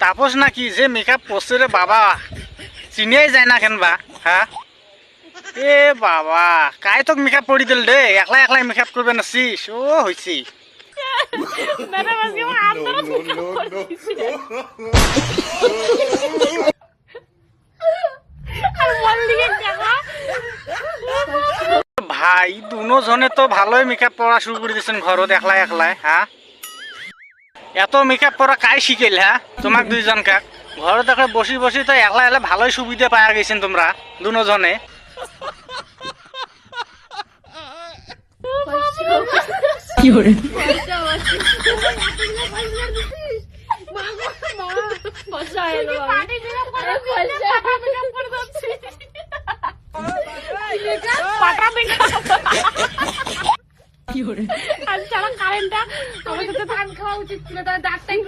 তাপস নাকি যে মেকআপ করছে রে বাবা, চিনিয়াই যায় না কেন বা? হ্যাঁ এ বাবা, কাই তোক মেকআপ করে দিল রে? একলা একলাই মেকআপ করবে না সিস? ও হয়েছি ভাই, দুজনে তো ভালোই মেকআপ করা শুরু করে দিয়েছেন ঘরত একলা একলাই। হ্যাঁ, এত মেকআপ করা কাই শিখেল? হ্যাঁ, তোমাক দুইজন কাক ঘরে দেখে বসি বসি তো একলা একলা ভালোই সুবিধা পাওয়া গেছেন তোমরা দুজনে। কারেন্টটা আমাদের তো ধান খাওয়া উচিত ছিল, তার দাঁতটাই